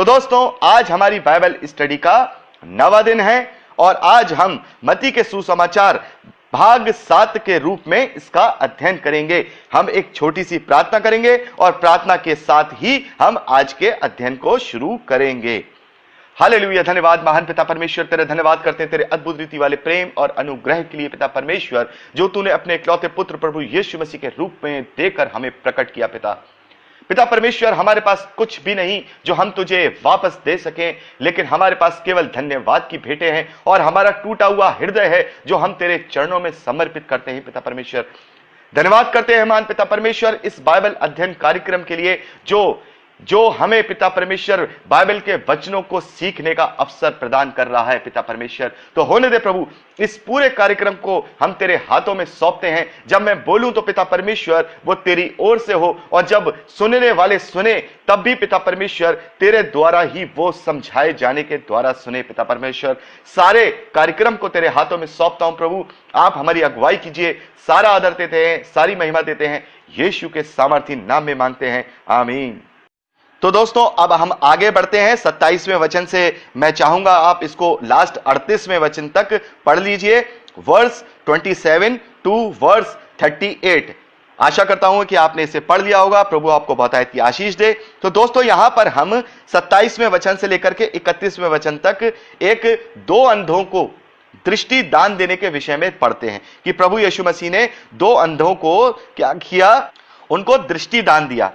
दोस्तों, आज हमारी बाइबल स्टडी का 9वां दिन है और आज हम मत्ती के सुसमाचार भाग 7 के रूप में इसका अध्ययन करेंगे। हम एक छोटी सी प्रार्थना करेंगे और प्रार्थना के साथ ही हम आज के अध्ययन को शुरू करेंगे। हालेलुया। धन्यवाद महान पिता परमेश्वर, तेरे धन्यवाद करते हैं तेरे अद्भुत रीति वाले प्रेम और अनुग्रह के लिए पिता परमेश्वर, जो तूने अपने इकलौते पुत्र प्रभु यीशु मसीह के रूप में देकर हमें प्रकट किया। पिता परमेश्वर, हमारे पास कुछ भी नहीं जो हम तुझे वापस दे सकें, लेकिन हमारे पास केवल धन्यवाद की भेंटें हैं और हमारा टूटा हुआ हृदय है जो हम तेरे चरणों में समर्पित करते हैं। पिता परमेश्वर, धन्यवाद करते हैं महान पिता परमेश्वर इस बाइबल अध्ययन कार्यक्रम के लिए जो हमें पिता परमेश्वर बाइबल के वचनों को सीखने का अवसर प्रदान कर रहा है। पिता परमेश्वर, तो होने दे प्रभु, इस पूरे कार्यक्रम को हम तेरे हाथों में सौंपते हैं। जब मैं बोलूं तो पिता परमेश्वर वो तेरी ओर से हो, और जब सुनने वाले सुने तब भी पिता परमेश्वर तेरे द्वारा ही वो समझाए जाने के द्वारा सुने। पिता परमेश्वर, सारे कार्यक्रम को तेरे हाथों में सौंपता हूं प्रभु, आप हमारी अगुवाई कीजिए। सारा आदर देते हैं, सारी महिमा देते हैं, यीशु के सामर्थी नाम में मांगते हैं, आमीन। तो दोस्तों, अब हम आगे बढ़ते हैं 27वें वचन से। मैं चाहूंगा आप इसको लास्ट 38वें वचन तक पढ़ लीजिए, वर्स 27 टू वर्स 38। आशा करता हूं कि आपने इसे पढ़ लिया होगा। प्रभु आपको बहुतायत की आशीष दे। तो दोस्तों, यहां पर हम 27वें वचन से लेकर के 31वें वचन तक दो अंधों को दृष्टि दान देने के विषय में पढ़ते हैं कि प्रभु यीशु मसीह ने दो अंधों को क्या किया, उनको दृष्टि दान दिया।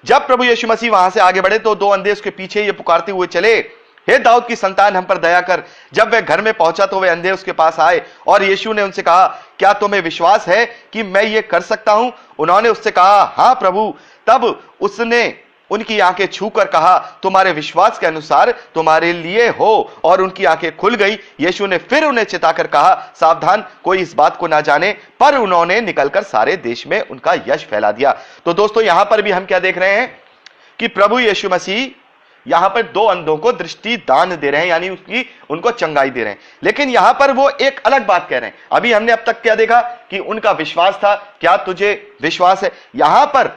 जब प्रभु यीशु मसीह वहां से आगे बढ़े तो दो अंधे उसके पीछे ये पुकारते हुए चले, हे दाऊद की संतान, हम पर दया कर। जब वह घर में पहुंचा तो वे अंधे उसके पास आए और यीशु ने उनसे कहा, क्या तुम्हें विश्वास है कि मैं ये कर सकता हूं? उन्होंने उससे कहा, हां प्रभु। तब उसने उनकी आंखें छूकर कहा, तुम्हारे विश्वास के अनुसार तुम्हारे लिए हो, और उनकी आंखें खुल गई। यीशु ने फिर उन्हें चिताकर कहा, सावधान, कोई इस बात को ना जाने। पर उन्होंने निकलकर सारे देश में उनका यश फैला दिया। तो दोस्तों, यहां पर भी हम क्या देख रहे हैं कि प्रभु यीशु मसीह यहां पर दो अंधों को दृष्टि दान दे रहे हैं, यानी उनको चंगाई दे रहे हैं। लेकिन यहां पर वो एक अलग बात कह रहे हैं। अभी हमने अब तक क्या देखा कि उनका विश्वास था, क्या तुझे विश्वास है? यहां पर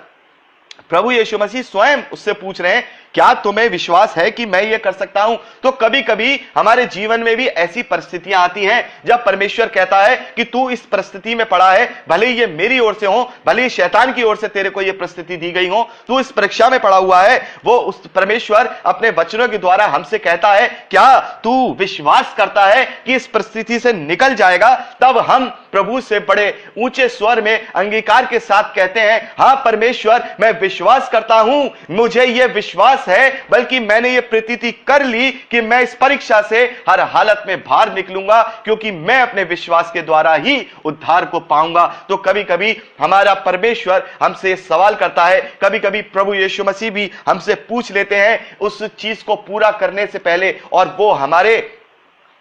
प्रभु यीशु मसीह स्वयं उससे पूछ रहे हैं, क्या तुम्हें विश्वास है कि मैं ये कर सकता हूं? तो कभी कभी हमारे जीवन में भी ऐसी परिस्थितियां आती हैं जब परमेश्वर कहता है कि तू इस परिस्थिति में पड़ा है, भले ही ये मेरी ओर से हो, भले ही शैतान की ओर से तेरे को ये परिस्थिति दी गई हो, तू इस परीक्षा में पड़ा हुआ है। वो उस परमेश्वर अपने वचनों के द्वारा हमसे कहता है, क्या तू विश्वास करता है कि इस परिस्थिति से निकल जाएगा? तब हम प्रभु से बड़े ऊंचे स्वर में अंगीकार के साथ कहते हैं, हां परमेश्वर, मैं विश्वास करता हूं, मुझे यह विश्वास है, बल्कि मैंने ये प्रतीति कर ली कि मैं इस परीक्षा से हर हालत में बाहर निकलूंगा, क्योंकि मैं अपने विश्वास के द्वारा ही उद्धार को पाऊंगा। तो कभी कभी हमारा परमेश्वर हमसे सवाल करता है, कभी कभी प्रभु यीशु मसीह भी हमसे पूछ लेते हैं उस चीज को पूरा करने से पहले, और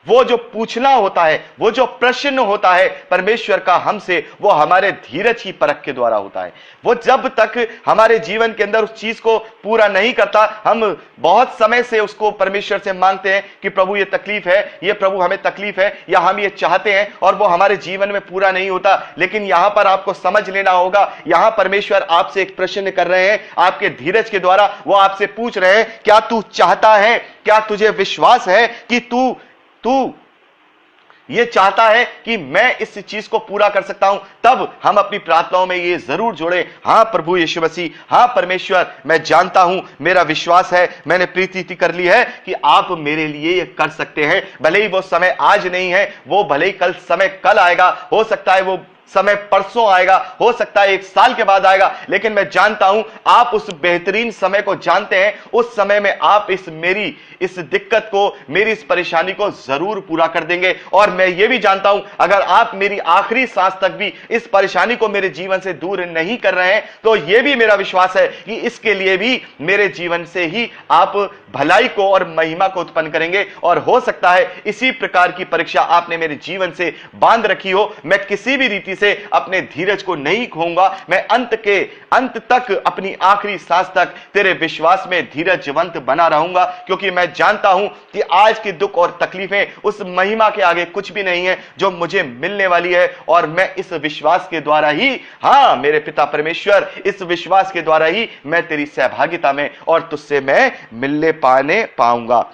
वो जो पूछना होता है, वो जो प्रश्न होता है परमेश्वर का हमसे, वो हमारे धीरज की परख के द्वारा होता है। वो जब तक हमारे जीवन के अंदर उस चीज को पूरा नहीं करता, हम बहुत समय से उसको परमेश्वर से मांगते हैं कि प्रभु ये तकलीफ है, ये प्रभु हमें तकलीफ है, या हम ये चाहते हैं, और वो हमारे जीवन में पूरा नहीं होता। लेकिन यहां पर आपको समझ लेना होगा, यहां परमेश्वर आपसे एक प्रश्न कर रहे हैं, आपके धीरज के द्वारा वो आपसे पूछ रहे हैं, क्या तू चाहता है, क्या तुझे विश्वास है कि तू ये चाहता है कि मैं इस चीज को पूरा कर सकता हूं? तब हम अपनी प्रार्थनाओं में ये जरूर जोड़े, हां प्रभु यीशु मसीह, हां परमेश्वर, मैं जानता हूं, मेरा विश्वास है, मैंने प्रीति कर ली है कि आप मेरे लिए ये कर सकते हैं। भले ही वो समय आज नहीं है, वो भले ही कल आएगा, हो सकता है वो समय परसों आएगा, हो सकता है 1 साल के बाद आएगा, लेकिन मैं जानता हूं आप उस बेहतरीन समय को जानते हैं। उस समय में आप मेरी इस दिक्कत को, मेरी इस परेशानी को जरूर पूरा कर देंगे। और मैं ये भी जानता हूं, अगर आप मेरी आखिरी सांस तक भी इस परेशानी को मेरे जीवन से दूर नहीं कर रहे हैं, तो यह भी मेरा विश्वास है कि इसके लिए भी मेरे जीवन से ही आप भलाई को और महिमा को उत्पन्न करेंगे। और हो सकता है इसी प्रकार की परीक्षा आपने मेरे जीवन से बांध रखी हो, मैं किसी भी रीति से अपने धीरज को नहीं खोऊंगा। मैं अंत तक, अपनी आखिरी सांस तक तेरे विश्वास में धीरजवंत बना रहूंगा, क्योंकि मैं जानता हूं कि आज की दुख और तकलीफें उस महिमा के आगे कुछ भी नहीं है जो मुझे मिलने वाली है। और मैं इस विश्वास के द्वारा ही, हां मेरे पिता परमेश्वर, इस विश्वास के द्वारा ही मैं तेरी सहभागिता में और तुझसे मैं मिलने पाऊंगा।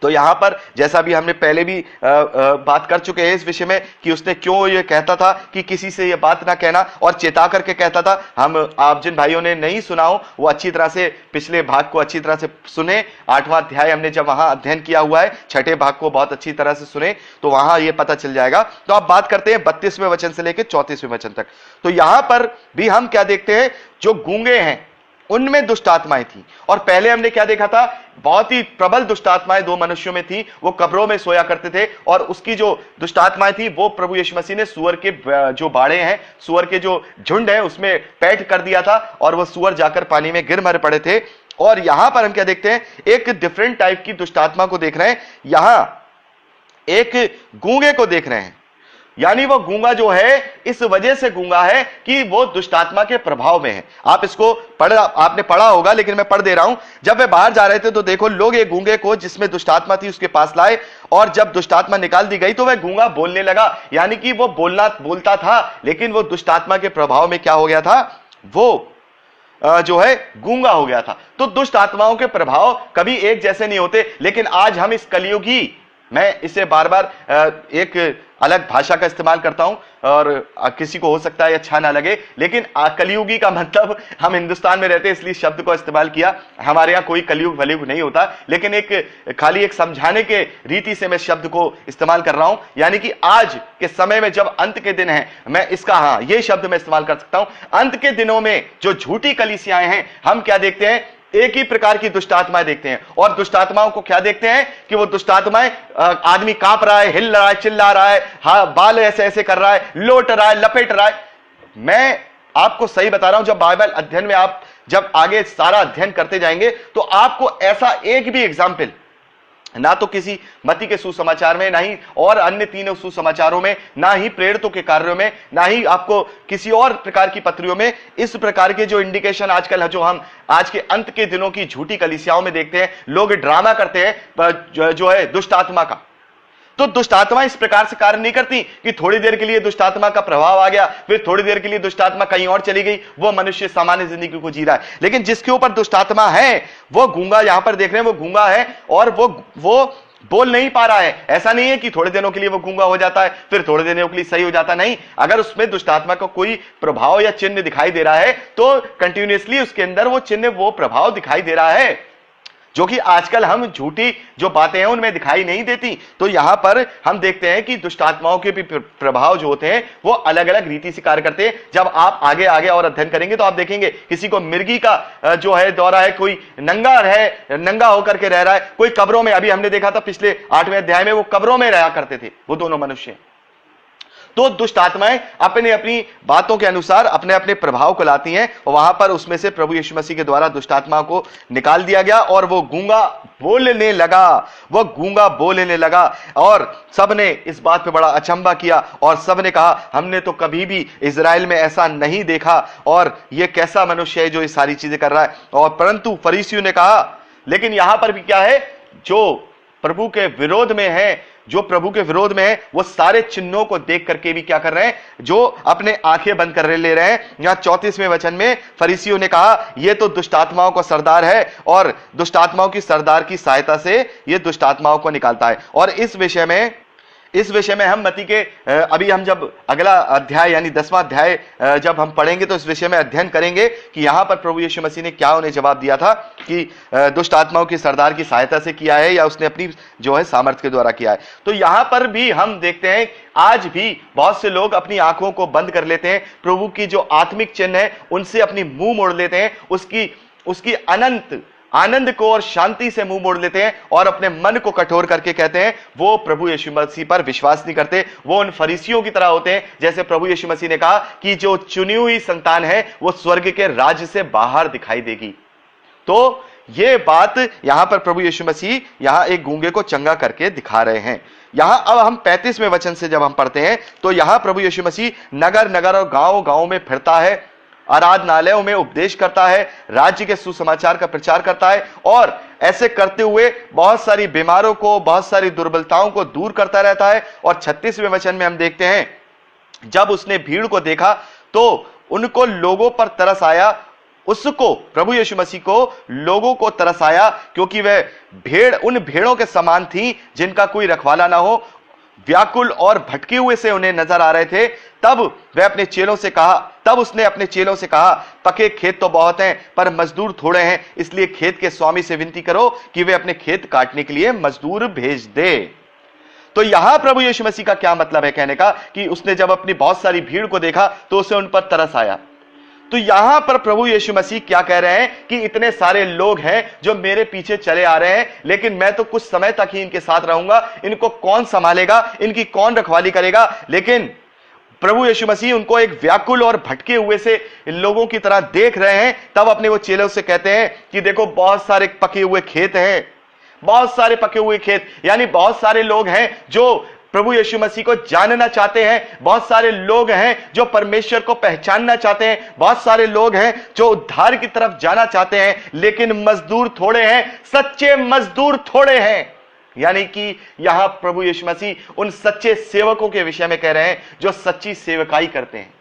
तो यहां पर जैसा भी हमने पहले भी बात कर चुके हैं इस विषय में कि उसने क्यों ये कहता था कि किसी से ये बात ना कहना, और चेता करके कहता था। आप जिन भाइयों ने नहीं सुना हो वो अच्छी तरह से पिछले भाग को अच्छी तरह से सुने। 8वां अध्याय हमने जब वहां अध्ययन किया हुआ है, 6ठे भाग को बहुत अच्छी तरह से सुने तो वहां ये पता चल जाएगा। तो आप बात करते हैं 32वें वचन से लेकर 34वें वचन तक। तो यहां पर भी हम क्या देखते हैं, जो गूंगे हैं उनमें दुष्ट आत्माएं थी। और पहले हमने क्या देखा था, बहुत ही प्रबल दुष्ट आत्माएं 2 मनुष्यों में थी, वो कब्रों में सोया करते थे। और उसकी जो दुष्ट आत्माएं थी वो प्रभु यीशु मसीह ने सुअर के जो बाड़े हैं, सुअर के जो झुंड है उसमें पैठ कर दिया था, और वो सुअर जाकर पानी में गिर मर पड़े थे। और यहां पर हम क्या देखते हैं, एक डिफरेंट टाइप की दुष्ट आत्मा को देख रहे हैं। यहां एक गूंगे को देख रहे हैं, यानी वो गूंगा जो है इस वजह से गूंगा है कि वो दुष्ट आत्मा के प्रभाव में है। आप इसको आपने पढ़ा होगा, लेकिन मैं पढ़ दे रहा हूं। जब वे बाहर जा रहे थे तो देखो, लोग एक गूंगे को जिसमें दुष्ट आत्मा थी उसके पास लाए, और जब दुष्ट आत्मा निकाल दी गई तो वह गूंगा बोलने लगा। यानी कि वो बोलता था, लेकिन वो दुष्ट आत्मा के प्रभाव में क्या हो गया था, वो जो है गूंगा हो गया था। तो दुष्ट आत्माओं के प्रभाव कभी एक जैसे नहीं होते। लेकिन आज हम इस कलियुगी, मैं इसे बार बार एक अलग भाषा का इस्तेमाल करता हूं, और किसी को हो सकता है अच्छा ना लगे, लेकिन कलियुगी का मतलब, हम हिंदुस्तान में रहते हैं इसलिए शब्द को इस्तेमाल किया। हमारे यहाँ कोई कलियुग वलियुग नहीं होता, लेकिन खाली एक समझाने के रीति से मैं शब्द को इस्तेमाल कर रहा हूं। यानी कि आज के समय में जब अंत के दिन है, मैं इसका ये शब्द मैं इस्तेमाल कर सकता हूं। अंत के दिनों में जो झूठी कलीसियाएं हैं, हम क्या देखते हैं, एक ही प्रकार की दुष्ट आत्माएं देखते हैं। और दुष्ट आत्माओं को क्या देखते हैं कि वो दुष्ट आत्माएं, आदमी कांप रहा है, हिल रहा है, चिल्ला रहा है, बाल ऐसे ऐसे कर रहा है, लोट रहा है, लपेट रहा है। मैं आपको सही बता रहा हूं, जब बाइबल अध्ययन में आप जब आगे सारा अध्ययन करते जाएंगे तो आपको ऐसा एक भी एग्जाम्पल, ना तो किसी मत्ती के सुसमाचार में, ना ही और अन्य 3 सुसमाचारों में, ना ही प्रेरितों के कार्यों में, ना ही आपको किसी और प्रकार की पत्रियों में इस प्रकार के जो इंडिकेशन आजकल जो हम आज के अंत के दिनों की झूठी कलीसियाओं में देखते हैं। लोग ड्रामा करते हैं जो है दुष्ट आत्मा का। तो दुष्ट आत्मा इस प्रकार से कार्य नहीं करती कि थोड़ी देर के लिए दुष्ट आत्मा का प्रभाव आ गया, फिर थोड़ी देर के लिए दुष्ट आत्मा कहीं और चली गई, वो मनुष्य सामान्य जिंदगी को जी रहा है। लेकिन जिसके ऊपर दुष्ट आत्मा है वो गूंगा, यहां पर देख रहे हैं वो गूंगा है, और वो बोल नहीं पा रहा है। ऐसा नहीं है कि थोड़े दिनों के लिए वो गूंगा हो जाता है फिर थोड़े दिनों के लिए सही हो जाता, नहीं। अगर उसमें दुष्ट आत्मा का कोई प्रभाव या चिन्ह दिखाई दे रहा है तो कंटिन्यूअसली उसके अंदर वो चिन्ह, वो प्रभाव दिखाई दे रहा है, जो कि आजकल हम झूठी जो बातें हैं उनमें दिखाई नहीं देती। तो यहां पर हम देखते हैं कि दुष्ट आत्माओं के भी प्रभाव जो होते हैं वो अलग अलग रीति से कार्य करते हैं। जब आप आगे और अध्ययन करेंगे तो आप देखेंगे, किसी को मिर्गी का जो है दौरा है, कोई नंगा है, नंगा होकर के रह रहा है, कोई कब्रों में, अभी हमने देखा था पिछले 8वें अध्याय में वो कब्रों में रहा करते थे वो दोनों मनुष्य। तो दुष्ट आत्माएं अपने अपनी बातों के अनुसार अपने अपने प्रभाव को लाती हैं, और वहां पर उसमें से प्रभु यीशु मसीह के द्वारा दुष्ट आत्मा को निकाल दिया गया और वो गूंगा बोलने लगा। और सबने इस बात पे बड़ा अचंभा किया, और सबने कहा हमने तो कभी भी इजराइल में ऐसा नहीं देखा, और ये कैसा मनुष्य है जो ये सारी चीजें कर रहा है। और परंतु फरीसियों ने कहा, लेकिन यहां पर भी क्या है, जो प्रभु के विरोध में है, वो सारे चिन्हों को देख करके भी क्या कर रहे हैं, जो अपने आंखें बंद कर ले रहे हैं। यहां 34वें वचन में फरीसियों ने कहा ये तो दुष्ट आत्माओं का सरदार है, और दुष्ट आत्माओं की सरदार की सहायता से ये दुष्ट आत्माओं को निकालता है। और इस विषय में हम मत्ती के अभी हम जब अगला अध्याय यानी 10वां अध्याय जब हम पढ़ेंगे तो इस विषय में अध्ययन करेंगे कि यहां पर प्रभु यीशु मसीह ने क्या उन्हें जवाब दिया था कि दुष्ट आत्माओं की सरदार की सहायता से किया है या उसने अपनी जो है सामर्थ्य के द्वारा किया है। तो यहां पर भी हम देखते हैं आज भी बहुत से लोग अपनी आंखों को बंद कर लेते हैं, प्रभु की जो आत्मिक चिन्ह है उनसे अपनी मुंह मोड़ लेते हैं, उसकी अनंत आनंद को और शांति से मुंह मोड़ लेते हैं, और अपने मन को कठोर करके कहते हैं वो प्रभु यीशु मसीह पर विश्वास नहीं करते। वो उन फरीसियों की तरह होते हैं, जैसे प्रभु यीशु मसीह ने कहा कि जो चुनी हुई संतान है वो स्वर्ग के राज्य से बाहर दिखाई देगी। तो ये बात यहां पर प्रभु यीशु मसीह यहां एक गूंगे को चंगा करके दिखा रहे हैं। यहां अब हम 35वें वचन से जब हम पढ़ते हैं तो यहां प्रभु यीशु मसीह नगर नगर और गांव गांव में फिरता है, आराधनालयों में उपदेश करता है, राज्य के सुसमाचार का प्रचार करता है और ऐसे करते हुए बहुत सारी बीमारों को, बहुत सारी दुर्बलताओं को दूर करता रहता है। और 36वें वचन में हम देखते हैं, जब उसने भीड़ को देखा तो उनको लोगों पर तरस आया, उसको प्रभु यीशु मसीह को लोगों को तरस आया, क्योंकि वह भेड़ उन भेड़ों के समान थी जिनका कोई रखवाला ना हो, व्याकुल और भटके हुए से उन्हें नजर आ रहे थे। तब उसने अपने चेलों से कहा, पके खेत तो बहुत हैं पर मजदूर थोड़े हैं, इसलिए खेत के स्वामी से विनती करो कि वे अपने खेत काटने के लिए मजदूर भेज दे। तो यहां प्रभु यीशु मसीह का क्या मतलब है कहने का, कि उसने जब अपनी बहुत सारी भीड़ को देखा तो उसे उन पर तरस आया। तो यहां पर प्रभु यीशु मसीह क्या कह रहे हैं कि इतने सारे लोग हैं जो मेरे पीछे चले आ रहे हैं, लेकिन मैं तो कुछ समय तक ही इनके साथ रहूंगा, इनको कौन संभालेगा, इनकी कौन रखवाली करेगा। लेकिन प्रभु यीशु मसीह उनको एक व्याकुल और भटके हुए से लोगों की तरह देख रहे हैं। तब अपने वो चेलों से कहते हैं कि देखो बहुत सारे पके हुए खेत हैं, बहुत सारे पके हुए खेत, यानी बहुत सारे लोग हैं जो प्रभु यीशु मसीह को जानना चाहते हैं, बहुत सारे लोग हैं जो परमेश्वर को पहचानना चाहते हैं, बहुत सारे लोग हैं जो उद्धार की तरफ जाना चाहते हैं, लेकिन मजदूर थोड़े हैं, सच्चे मजदूर थोड़े हैं। यानी कि यहां प्रभु यीशु मसीह उन सच्चे सेवकों के विषय में कह रहे हैं जो सच्ची सेवकाई करते हैं,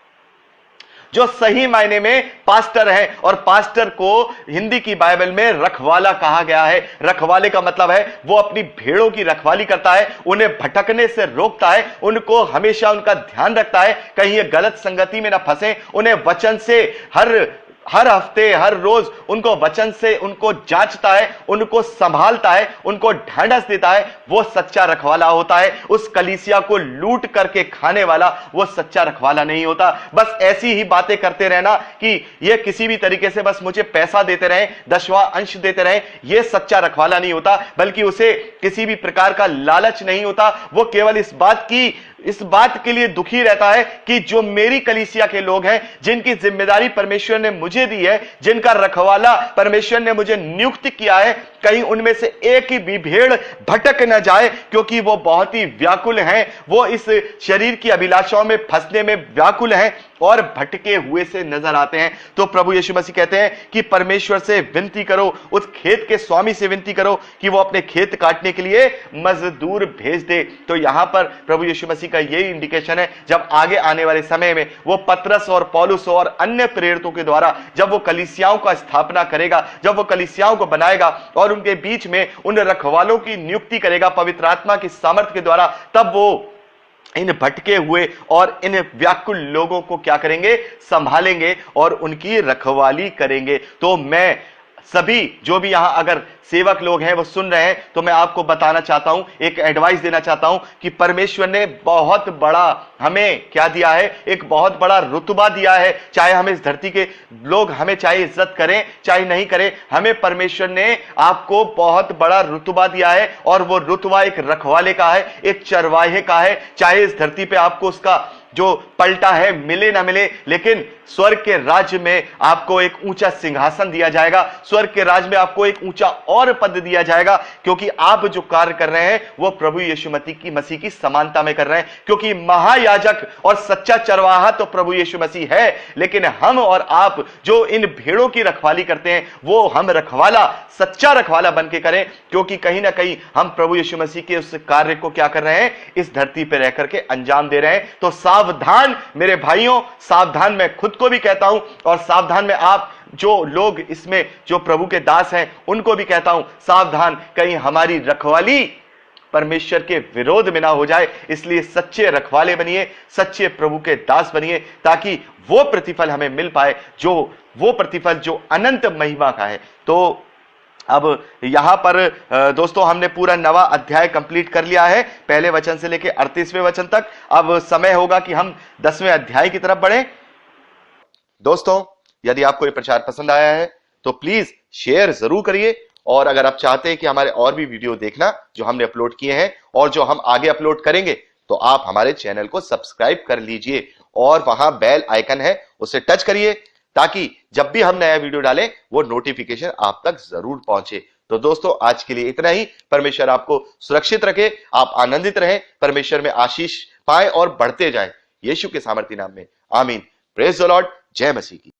जो सही मायने में पास्टर है। और पास्टर को हिंदी की बाइबल में रखवाला कहा गया है। रखवाले का मतलब है वो अपनी भेड़ों की रखवाली करता है, उन्हें भटकने से रोकता है, उनको हमेशा उनका ध्यान रखता है कहीं ये गलत संगति में ना फंसे, उन्हें वचन से हर हफ्ते हर रोज उनको वचन से उनको जांचता है, उनको संभालता है, उनको ढांढस देता है। वो सच्चा रखवाला होता है। उस कलीसिया को लूट करके खाने वाला वो सच्चा रखवाला नहीं होता। बस ऐसी ही बातें करते रहना कि ये किसी भी तरीके से बस मुझे पैसा देते रहे, 10वां अंश देते रहे, ये सच्चा रखवाला नहीं होता। बल्कि उसे किसी भी प्रकार का लालच नहीं होता। वो केवल इस बात के लिए दुखी रहता है कि जो मेरी कलीसिया के लोग हैं, जिनकी जिम्मेदारी परमेश्वर ने मुझे दी है, जिनका रखवाला परमेश्वर ने मुझे नियुक्त किया है, कहीं उनमें से एक ही भी भेड़ भटक न जाए, क्योंकि वो बहुत ही व्याकुल हैं, वो इस शरीर की अभिलाषाओं में फंसने में व्याकुल हैं और भटके हुए से नजर आते हैं। तो प्रभु यीशु मसीह कहते हैं कि परमेश्वर से विनती करो, उस खेत के स्वामी से विनती करो कि वो अपने खेत काटने के लिए मजदूर भेज दे। तो यहां पर प्रभु यीशु मसीह का यही इंडिकेशन है, जब आगे आने वाले समय में वो पतरस और पौलुस और अन्य प्रेरितों के द्वारा जब वो कलीसियाओं का स्थापना करेगा, जब वो कलीसियाओं को बनाएगा और उनके बीच में उन रखवालों की नियुक्ति करेगा पवित्र आत्मा की सामर्थ्य के द्वारा, तब वो इन भटके हुए और इन व्याकुल लोगों को क्या करेंगे, संभालेंगे और उनकी रखवाली करेंगे। तो मैं सभी जो भी यहां अगर सेवक लोग हैं वो सुन रहे हैं, तो मैं आपको बताना चाहता हूं, एक एडवाइस देना चाहता हूं कि परमेश्वर ने बहुत बड़ा हमें क्या दिया है, एक बहुत बड़ा रुतबा दिया है। चाहे हम इस धरती के लोग हमें चाहे इज्जत करें चाहे नहीं करें, हमें परमेश्वर ने आपको बहुत बड़ा रुतबा दिया है और वो रुतबा एक रखवाले का है, एक चरवाहे का है। चाहे इस धरती पे आपको उसका जो पलटा है मिले ना मिले, लेकिन स्वर्ग के राज्य में आपको एक ऊंचा सिंहासन दिया जाएगा, स्वर्ग के राज्य में आपको एक ऊंचा और पद दिया जाएगा, क्योंकि आप जो कार्य कर रहे हैं वो प्रभु यीशु मसीह की समानता में कर रहे हैं। क्योंकि महायाजक और सच्चा चरवाहा तो प्रभु यीशु मसीह है, लेकिन हम और आप जो इन भेड़ों की रखवाली करते हैं वो हम रखवाला, सच्चा रखवाला बन के करें, क्योंकि कहीं ना कहीं हम प्रभु यीशु मसीह के उस कार्य को क्या कर रहे हैं, इस धरती पर रह करके अंजाम दे रहे हैं। तो सावधान मेरे भाइयों, सावधान मैं खुद को भी कहता हूं और सावधान में आप जो लोग इसमें जो प्रभु के दास हैं उनको भी कहता हूं, सावधान कहीं हमारी रखवाली परमेश्वर के विरोध में ना हो जाए। इसलिए सच्चे रखवाले बनिए, सच्चे प्रभु के दास बनिए, ताकि वो प्रतिफल हमें मिल पाए, जो वो प्रतिफल जो अनंत महिमा का है। तो अब यहां पर दोस्तों हमने पूरा 9वां अध्याय कंप्लीट कर लिया है, पहले वचन से लेकर 38वें वचन तक। अब समय होगा कि हम 10वें अध्याय की तरफ बढ़ें। दोस्तों यदि आपको ये प्रचार पसंद आया है तो प्लीज शेयर जरूर करिए, और अगर आप चाहते हैं कि हमारे और भी वीडियो देखना जो हमने अपलोड किए हैं और जो हम आगे अपलोड करेंगे, तो आप हमारे चैनल को सब्सक्राइब कर लीजिए और वहां बेल आइकन है उसे टच करिए, ताकि जब भी हम नया वीडियो डालें वो नोटिफिकेशन आप तक जरूर पहुंचे। तो दोस्तों आज के लिए इतना ही। परमेश्वर आपको सुरक्षित रखे, आप आनंदित रहें, परमेश्वर में आशीष पाए और बढ़ते जाएं, यीशु के सामर्थी नाम में आमीन। Praise the Lord. जय मसीह की।